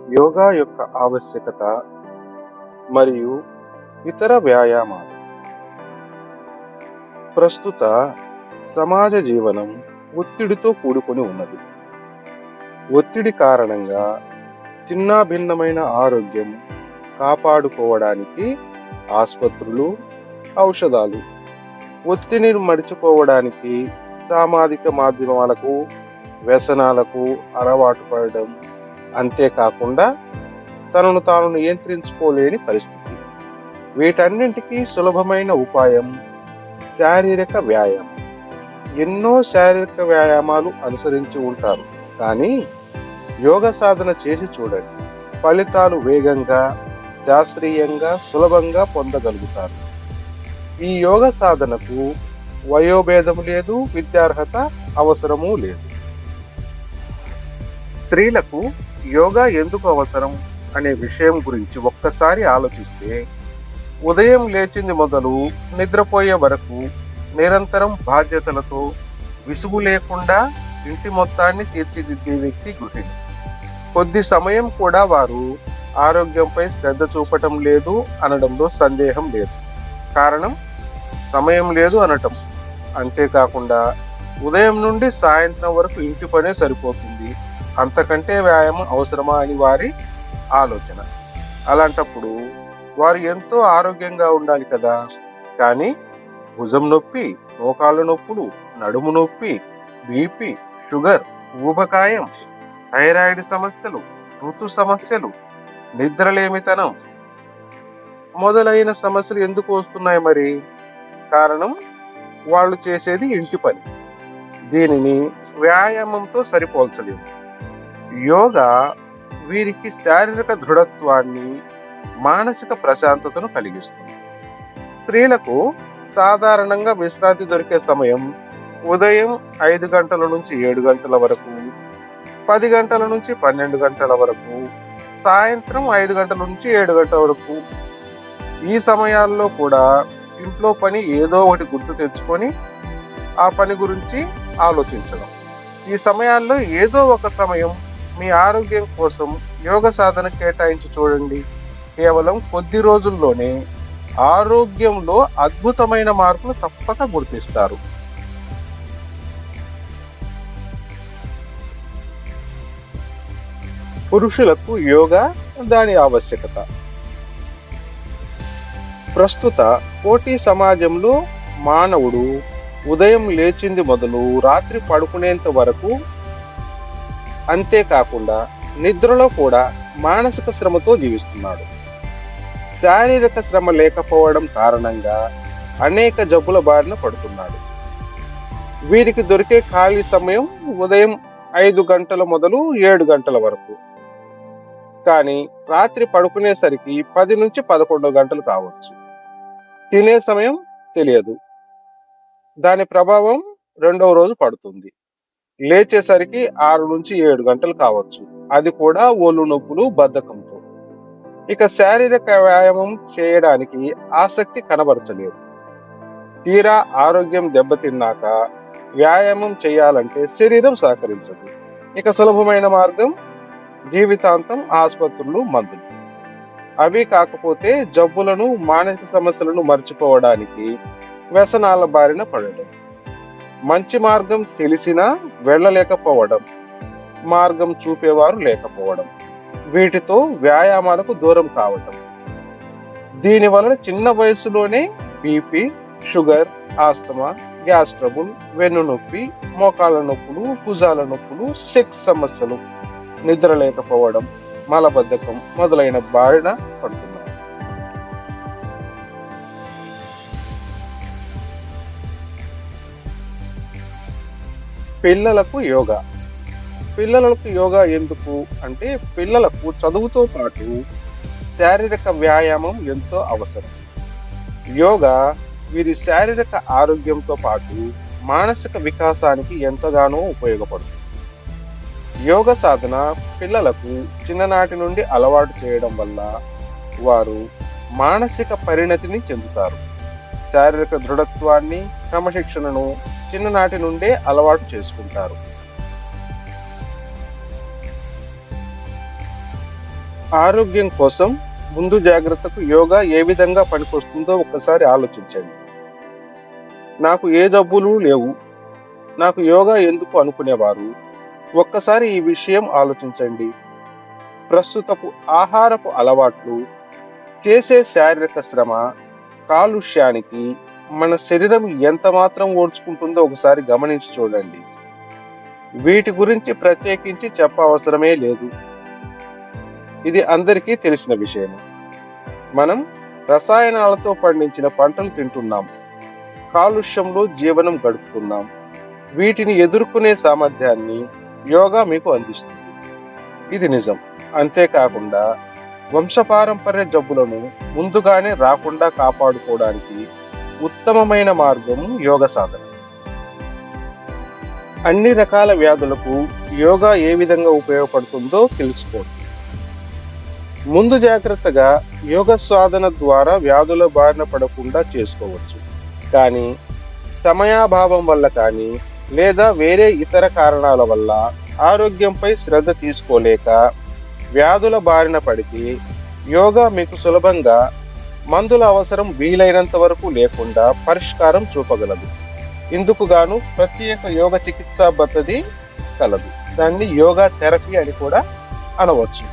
యోగా యొక్క ఆవశ్యకత మరియు ఇతర వ్యాయామాలు. ప్రస్తుత సమాజ జీవనం ఒత్తిడితో కూడుకొని ఉన్నది. ఒత్తిడి కారణంగా చిన్నాభిన్నమైన ఆరోగ్యం కాపాడుకోవడానికి ఆసుపత్రులు, ఔషధాలు, ఒత్తిడిని మడిచిపోవడానికి సామాజిక మాధ్యమాలకు, వ్యసనాలకు అలవాటు పడడం, అంతేకాకుండా తనను తాను నియంత్రించుకోలేని పరిస్థితి. వీటన్నింటికీ సులభమైన ఉపాయం శారీరక వ్యాయామం. ఎన్నో శారీరక వ్యాయామాలు అనుసరించి ఉంటారు, కానీ యోగ సాధన చేసి చూడండి, ఫలితాలు వేగంగా, శాస్త్రీయంగా, సులభంగా పొందగలుగుతారు. ఈ యోగ సాధనకు వయోభేదం లేదు, విద్యార్హత అవసరమూ లేదు. స్త్రీలకు యోగా ఎందుకు అవసరం అనే విషయం గురించి ఒక్కసారి ఆలోచిస్తే, ఉదయం లేచింది మొదలు నిద్రపోయే వరకు నిరంతరం బాధ్యతలతో విసుగు లేకుండా ఇంటి మొత్తాన్ని తీర్చిదిద్దే వ్యక్తి గృహిణి. కొద్ది సమయం కూడా వారు ఆరోగ్యంపై శ్రద్ధ చూపటం లేదు అనడంలో సందేహం లేదు. కారణం సమయం లేదు అనటం. అంతేకాకుండా ఉదయం నుండి సాయంత్రం వరకు ఇంటి పనే సరిపోతుంది, అంతకంటే వ్యాయామం అవసరమా అని వారి ఆలోచన. అలాంటప్పుడు వారు ఎంతో ఆరోగ్యంగా ఉండాలి కదా. కానీ భుజం నొప్పి, మోకాళ్ళ నొప్పులు, నడుము నొప్పి, బీపీ, షుగర్, ఊబకాయం, థైరాయిడ్ సమస్యలు, ఋతు సమస్యలు, నిద్రలేమితనం మొదలైన సమస్యలు ఎందుకు వస్తున్నాయి మరి? కారణం వాళ్ళు చేసేది ఇంటి పని. దీనిని వ్యాయామంతో సరిపోల్చలేము. యోగా వీరికి శారీరక దృఢత్వాన్ని, మానసిక ప్రశాంతతను కలిగిస్తుంది. స్త్రీలకు సాధారణంగా విశ్రాంతి దొరికే సమయం ఉదయం 5 గంటల నుంచి 7 గంటల వరకు, 10 గంటల నుంచి 12 గంటల వరకు, సాయంత్రం 5 గంటల నుంచి 7 గంటల వరకు. ఈ సమయాల్లో కూడా ఇంట్లో పని ఏదో ఒకటి గుర్తు తెచ్చుకొని ఆ పని గురించి ఆలోచించడం. ఈ సమయాల్లో ఏదో ఒక సమయం మీ ఆరోగ్యం కోసం యోగ సాధన కేటాయించి చూడండి. కేవలం కొద్ది రోజుల్లోనే ఆరోగ్యంలో అద్భుతమైన మార్పులు తప్పక గుర్తిస్తారు. పురుషులకు యోగా, దాని ఆవశ్యకత. ప్రస్తుత పోటీ సమాజంలో మానవుడు ఉదయం లేచింది మొదలు రాత్రి పడుకునేంత వరకు, అంతేకాకుండా నిద్రలో కూడా మానసిక శ్రమతో జీవిస్తున్నాడు. శారీరక శ్రమ లేకపోవడం కారణంగా అనేక జబ్బుల బారిన పడుతున్నాడు. వీరికి దొరికే ఖాళీ సమయం ఉదయం 5 గంటల మొదలు 7 గంటల వరకు. కానీ రాత్రి పడుకునేసరికి 10 నుంచి 11 గంటలు కావచ్చు. తినే సమయం తెలియదు. దాని ప్రభావం రెండవ రోజు పడుతుంది. లేచేసరికి 6 నుంచి 7 గంటలు కావచ్చు. అది కూడా ఒళ్ళు నొప్పులు, బద్ధకంతో. ఇక శారీరక వ్యాయామం చేయడానికి ఆసక్తి కనబరచలేదు. తీరా ఆరోగ్యం దెబ్బతిన్నాక వ్యాయామం చేయాలంటే శరీరం సహకరించదు. ఇక సులభమైన మార్గం జీవితాంతం ఆసుపత్రులు, మందులు. అవి కాకపోతే జబ్బులను, మానసిక సమస్యలను మర్చిపోవడానికి వ్యసనాల బారిన పడడం. మంచి మార్గం తెలిసినా వెళ్ళలేకపోవడం, మార్గం చూపేవారు లేకపోవడం, వీటితో వ్యాయామాలకు దూరం కావటం. దీని వలన చిన్న వయసులోనే BP, sugar, asthma, gas trouble, వెన్ను నొప్పి, మోకాళ్ళ నొప్పులు, భుజాల నొప్పులు, సెక్స్ సమస్యలు, నిద్ర లేకపోవడం, మలబద్ధకం మొదలైన బారిన పడుతున్నారు. పిల్లలకు యోగా. పిల్లలకు యోగా ఎందుకు అంటే, పిల్లలకు చదువుతో పాటు శారీరక వ్యాయామం ఎంతో అవసరం. యోగా వీరి శారీరక ఆరోగ్యంతో పాటు మానసిక వికాసానికి ఎంతగానో ఉపయోగపడుతుంది. యోగ సాధన పిల్లలకు చిన్ననాటి నుండి అలవాటు చేయడం వల్ల వారు మానసిక పరిణతిని చెందుతారు. శారీరక దృఢత్వాన్ని, క్రమశిక్షణను చిన్ననాటి నుండే అలవాటు చేసుకుంటారు. ఆరోగ్యం కోసం ముందు జాగ్రత్తకు యోగా ఏ విధంగా పనికొస్తుందో ఒక్కసారి ఆలోచించండి. నాకు ఏ జబ్బులు లేవు, నాకు యోగా ఎందుకు అనుకునేవారు ఒక్కసారి ఈ విషయం ఆలోచించండి. ప్రస్తుతపు ఆహారపు అలవాట్లు, చేసే శారీరక శ్రమ, కాలుష్యానికి మన శరీరం ఎంత మాత్రం ఓడ్చుకుంటుందో ఒకసారి గమనించి చూడండి. వీటి గురించి ప్రత్యేకించి చెప్పవసరమే లేదు. ఇది అందరికీ తెలిసిన విషయం. మనం రసాయనాలతో పండించిన పంటలు తింటున్నాం, కాలుష్యంలో జీవనం గడుపుతున్నాం. వీటిని ఎదుర్కొనే సామర్థ్యాన్ని యోగా మీకు అందిస్తుంది. ఇది నిజం. అంతేకాకుండా వంశపారంపర్య జబ్బులను ముందుగానే రాకుండా కాపాడుకోవడానికి ఉత్తమమైన మార్గం యోగ సాధన. అన్ని రకాల వ్యాధులకు యోగా ఏ విధంగా ఉపయోగపడుతుందో తెలుసుకోండి. ముందు జాగ్రత్తగా యోగ సాధన ద్వారా వ్యాధుల బారిన పడకుండా చేసుకోవచ్చు. కానీ సమయాభావం వల్ల కానీ లేదా వేరే ఇతర కారణాల వల్ల ఆరోగ్యంపై శ్రద్ధ తీసుకోలేక వ్యాధుల బారిన పడితే యోగా మీకు సులభంగా మందుల అవసరం వీలైనంత వరకు లేకుండా పరిష్కారం చూపగలదు. ఇందుకు గాను ప్రత్యేక యోగ చికిత్సా పద్ధతి కలదు. దాన్ని యోగా థెరపీ అని కూడా అనవచ్చు.